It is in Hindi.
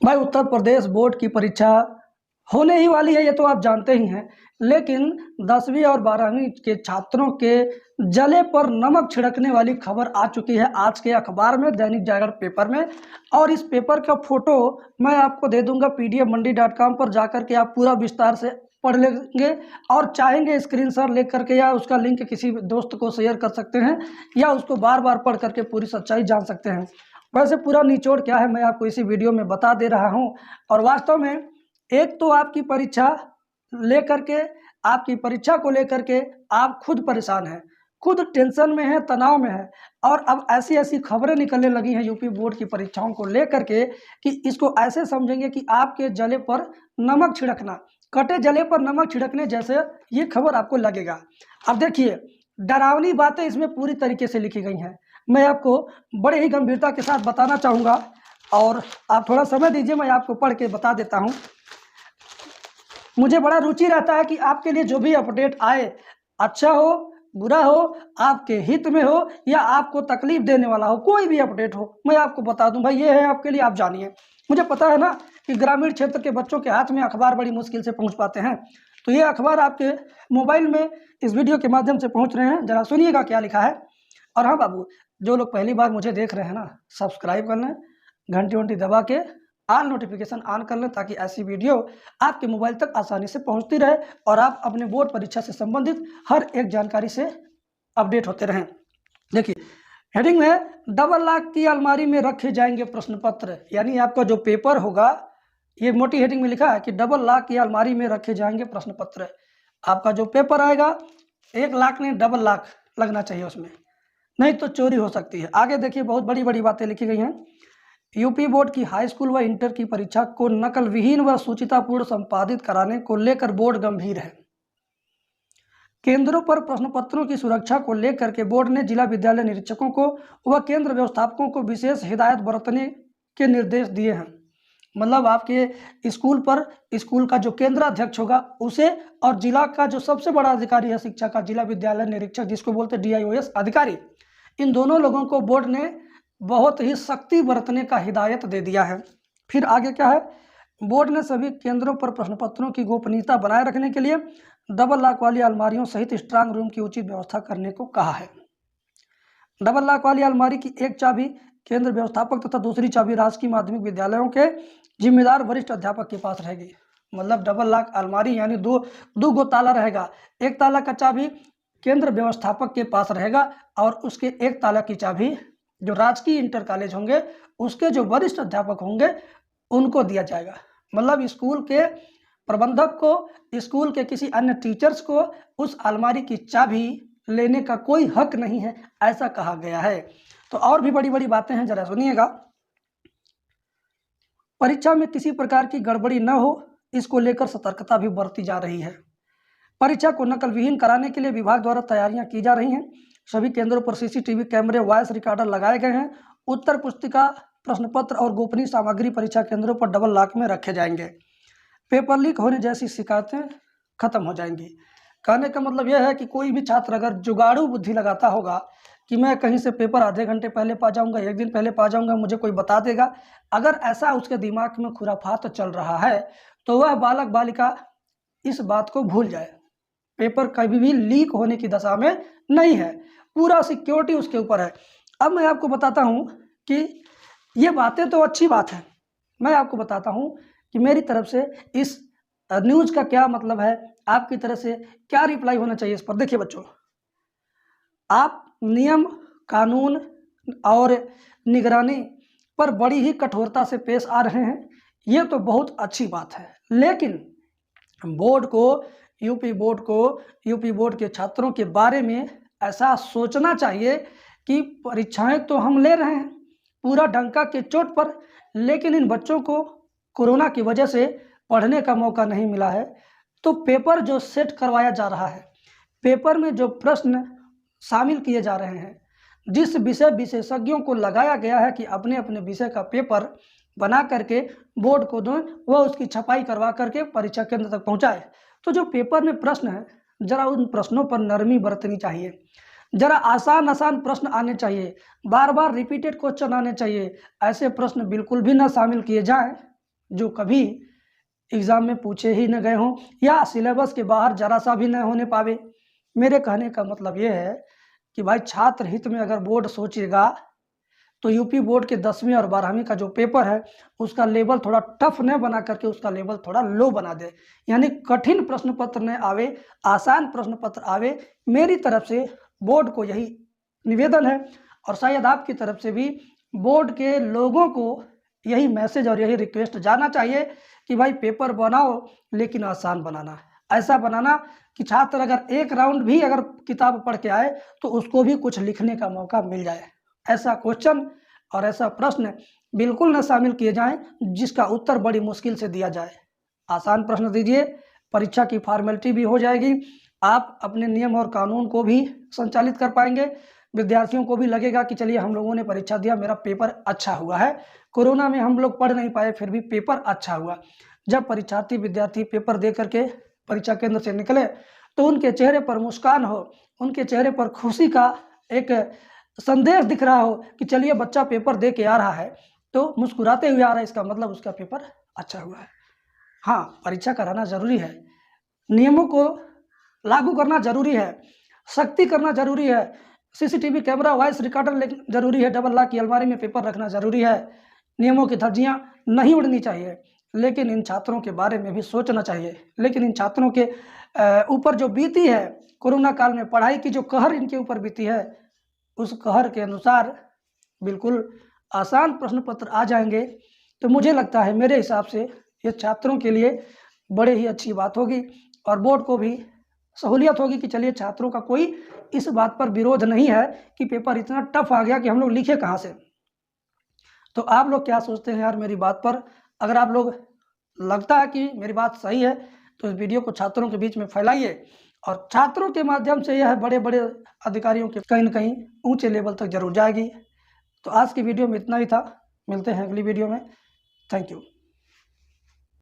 भाई उत्तर प्रदेश बोर्ड की परीक्षा होने ही वाली है, ये तो आप जानते ही हैं। लेकिन 10वीं और 12वीं के छात्रों के जले पर नमक छिड़कने वाली खबर आ चुकी है आज के अखबार में, दैनिक जागरण पेपर में। और इस पेपर का फोटो मैं आपको दे दूंगा pdfmandi.com पर जाकर के आप पूरा विस्तार से पढ़ लेंगे और चाहेंगे स्क्रीनशॉट ले करके या उसका लिंक किसी दोस्त को शेयर कर सकते हैं या उसको बार बार पढ़ करके पूरी सच्चाई जान सकते हैं। वैसे पूरा निचोड़ क्या है मैं आपको इसी वीडियो में बता दे रहा हूं। और वास्तव में एक तो आपकी परीक्षा को लेकर के आप खुद परेशान हैं, खुद टेंशन में है, तनाव में है। और अब ऐसी ऐसी खबरें निकलने लगी हैं यूपी बोर्ड की परीक्षाओं को लेकर के कि इसको ऐसे समझेंगे कि आपके जले पर नमक छिड़कना, कटे जले पर नमक छिड़कने जैसे ये खबर आपको लगेगा। अब देखिए, डरावनी बातें इसमें पूरी तरीके से लिखी गई हैं। मैं आपको बड़े ही गंभीरता के साथ बताना चाहूँगा और आप थोड़ा समय दीजिए, मैं आपको पढ़ के बता देता हूँ। मुझे बड़ा रुचि रहता है कि आपके लिए जो भी अपडेट आए, अच्छा हो बुरा हो, आपके हित में हो या आपको तकलीफ देने वाला हो, कोई भी अपडेट हो मैं आपको बता दूं। भाई ये है आपके लिए, आप जानिए। मुझे पता है ना कि ग्रामीण क्षेत्र के बच्चों के हाथ में अखबार बड़ी मुश्किल से पहुंच पाते हैं, तो ये अखबार आपके मोबाइल में इस वीडियो के माध्यम से पहुंच रहे हैं। जरा सुनिएगा क्या लिखा है। और हाँ बाबू, जो लोग पहली बार मुझे देख रहे हैं ना, सब्सक्राइब कर लें, घंटी वंटी दबा के ऑल नोटिफिकेशन ऑन कर लें ताकि ऐसी वीडियो आपके मोबाइल तक आसानी से पहुंचती रहे और आप अपने बोर्ड परीक्षा से संबंधित हर एक जानकारी से अपडेट होते रहें। देखिए हेडिंग में, डबल लॉक की अलमारी में रखे जाएंगे प्रश्न पत्र। यानी आपका जो पेपर होगा, ये मोटी हेडिंग में लिखा है कि डबल लॉक की अलमारी में रखे जाएंगे प्रश्न पत्र। आपका जो पेपर आएगा 1 लाख नहीं, डबल लॉक लगना चाहिए उसमें, नहीं तो चोरी हो सकती है। आगे देखिए, बहुत बड़ी बड़ी बातें लिखी गई हैं। यूपी बोर्ड की हाई स्कूल व इंटर की परीक्षा को नकल विहीन व सूचितापूर्ण संपादित कराने को लेकर बोर्ड गंभीर है। केंद्रों पर प्रश्न पत्रों की सुरक्षा को लेकर के बोर्ड ने जिला विद्यालय निरीक्षकों को व केंद्र व्यवस्थापकों को विशेष हिदायत बरतने के निर्देश दिए हैं। मतलब आपके स्कूल पर स्कूल का जो केंद्राध्यक्ष होगा उसे, और जिला का जो सबसे बड़ा अधिकारी है शिक्षा का, जिला विद्यालय निरीक्षक जिसको बोलते हैं DIOS अधिकारी, इन दोनों लोगों को बोर्ड ने बहुत ही सख्ती बरतने का हिदायत दे दिया है। फिर आगे क्या है, बोर्ड ने सभी केंद्रों पर प्रश्न पत्रों की गोपनीयता बनाए रखने के लिए डबल लॉक वाली अलमारियों सहित स्ट्रांग रूम की उचित व्यवस्था करने को कहा है। डबल लॉक वाली अलमारी की एक चाबी केंद्र व्यवस्थापक तथा दूसरी चाबी राजकीय माध्यमिक विद्यालयों के जिम्मेदार वरिष्ठ अध्यापक के पास रहेगी। मतलब डबल लॉक अलमारी यानी दो गो ताला रहेगा, एक ताला का चाबी केंद्र व्यवस्थापक के पास रहेगा और उसके एक ताला की चाबी जो राजकीय इंटर कॉलेज होंगे उसके जो वरिष्ठ अध्यापक होंगे उनको दिया जाएगा। मतलब स्कूल के प्रबंधक को, स्कूल के किसी अन्य टीचर्स को उस अलमारी की चाबी लेने का कोई हक नहीं है, ऐसा कहा गया है। तो और भी बड़ी बड़ी बातें हैं, जरा सुनिएगा। परीक्षा में किसी प्रकार की गड़बड़ी न हो, इसको लेकर सतर्कता भी बरती जा रही है। परीक्षा को नकल विहीन कराने के लिए विभाग द्वारा तैयारियां की जा रही हैं। सभी केंद्रों पर CCTV कैमरे, वॉइस रिकॉर्डर लगाए गए हैं। उत्तर पुस्तिका, प्रश्न पत्र और गोपनीय सामग्री परीक्षा केंद्रों पर डबल लॉक में रखे जाएंगे। पेपर लीक होने जैसी शिकायतें खत्म हो जाएंगी। कहने का मतलब यह है कि कोई भी छात्र अगर जुगाड़ू बुद्धि लगाता होगा कि मैं कहीं से पेपर आधे घंटे पहले पा जाऊंगा, 1 दिन पहले पा जाऊंगा, मुझे कोई बता देगा, अगर ऐसा उसके दिमाग में खुराफात चल रहा है तो वह बालक बालिका इस बात को भूल जाए। पेपर कभी भी लीक होने की दशा में नहीं है, पूरा सिक्योरिटी उसके ऊपर है। अब मैं आपको बताता हूं कि ये बातें तो अच्छी बात है, मैं आपको बताता हूं कि मेरी तरफ से इस न्यूज़ का क्या मतलब है, आपकी तरफ से क्या रिप्लाई होना चाहिए इस पर। देखिए बच्चों, आप नियम कानून और निगरानी पर बड़ी ही कठोरता से पेश आ रहे हैं, ये तो बहुत अच्छी बात है। लेकिन बोर्ड को, यूपी बोर्ड के छात्रों के बारे में ऐसा सोचना चाहिए कि परीक्षाएं तो हम ले रहे हैं पूरा डंका के चोट पर, लेकिन इन बच्चों को कोरोना की वजह से पढ़ने का मौका नहीं मिला है। तो पेपर जो सेट करवाया जा रहा है, पेपर में जो प्रश्न शामिल किए जा रहे हैं, जिस विषय विशेषज्ञों को लगाया गया है कि अपने अपने विषय का पेपर बना करके बोर्ड को दें, वह उसकी छपाई करवा करके परीक्षा केंद्र तक पहुंचाए। तो जो पेपर में प्रश्न है, जरा उन प्रश्नों पर नरमी बरतनी चाहिए, जरा आसान प्रश्न आने चाहिए, बार बार रिपीटेड क्वेश्चन आने चाहिए। ऐसे प्रश्न बिल्कुल भी ना शामिल किए जाएं जो कभी एग्ज़ाम में पूछे ही न गए हों या सिलेबस के बाहर ज़रा सा भी न होने पावे। मेरे कहने का मतलब ये है कि भाई छात्र हित में अगर बोर्ड सोचेगा तो यूपी बोर्ड के 10वीं और 12वीं का जो पेपर है उसका लेवल थोड़ा टफ न बना करके उसका लेवल थोड़ा लो बना दे, यानी कठिन प्रश्न पत्र न आवे, आसान प्रश्न पत्र आवे। मेरी तरफ से बोर्ड को यही निवेदन है और शायद आपकी तरफ से भी बोर्ड के लोगों को यही मैसेज और यही रिक्वेस्ट जाना चाहिए कि भाई पेपर बनाओ लेकिन आसान बनाना, ऐसा बनाना कि छात्र अगर एक राउंड भी अगर किताब पढ़ के आए तो उसको भी कुछ लिखने का मौका मिल जाए। ऐसा क्वेश्चन और ऐसा प्रश्न बिल्कुल न शामिल किए जाएं जिसका उत्तर बड़ी मुश्किल से दिया जाए। आसान प्रश्न दीजिए, परीक्षा की फॉर्मेलिटी भी हो जाएगी, आप अपने नियम और कानून को भी संचालित कर पाएंगे, विद्यार्थियों को भी लगेगा कि चलिए हम लोगों ने परीक्षा दिया, मेरा पेपर अच्छा हुआ है। कोरोना में हम लोग पढ़ नहीं पाए फिर भी पेपर अच्छा हुआ। जब परीक्षार्थी विद्यार्थी पेपर दे करके परीक्षा केंद्र से निकले तो उनके चेहरे पर मुस्कान हो, उनके चेहरे पर खुशी का एक संदेश दिख रहा हो कि चलिए बच्चा पेपर दे के आ रहा है तो मुस्कुराते हुए आ रहा है, इसका मतलब उसका पेपर अच्छा हुआ है। हाँ, परीक्षा कराना ज़रूरी है, नियमों को लागू करना ज़रूरी है, सख्ती करना ज़रूरी है, सीसीटीवी कैमरा वॉइस रिकॉर्डर ज़रूरी है, डबल लॉक की अलमारी में पेपर रखना ज़रूरी है, नियमों की धज्जियाँ नहीं उड़नी चाहिए, लेकिन इन छात्रों के बारे में भी सोचना चाहिए। लेकिन इन छात्रों के ऊपर जो बीती है कोरोना काल में, पढ़ाई की जो कहर इनके ऊपर बीती है, उस कहर के अनुसार बिल्कुल आसान प्रश्न पत्र आ जाएंगे तो मुझे लगता है, मेरे हिसाब से ये छात्रों के लिए बड़े ही अच्छी बात होगी और बोर्ड को भी सहूलियत होगी कि चलिए छात्रों का कोई इस बात पर विरोध नहीं है कि पेपर इतना टफ आ गया कि हम लोग लिखे कहाँ से। तो आप लोग क्या सोचते हैं यार मेरी बात पर? अगर आप लोग लगता है कि मेरी बात सही है तो इस वीडियो को छात्रों के बीच में फैलाइए और छात्रों के माध्यम से यह बड़े बड़े अधिकारियों के कहीं न कहीं ऊंचे लेवल तक जरूर जाएगी। तो आज की वीडियो में इतना ही था, मिलते हैं अगली वीडियो में। Thank you.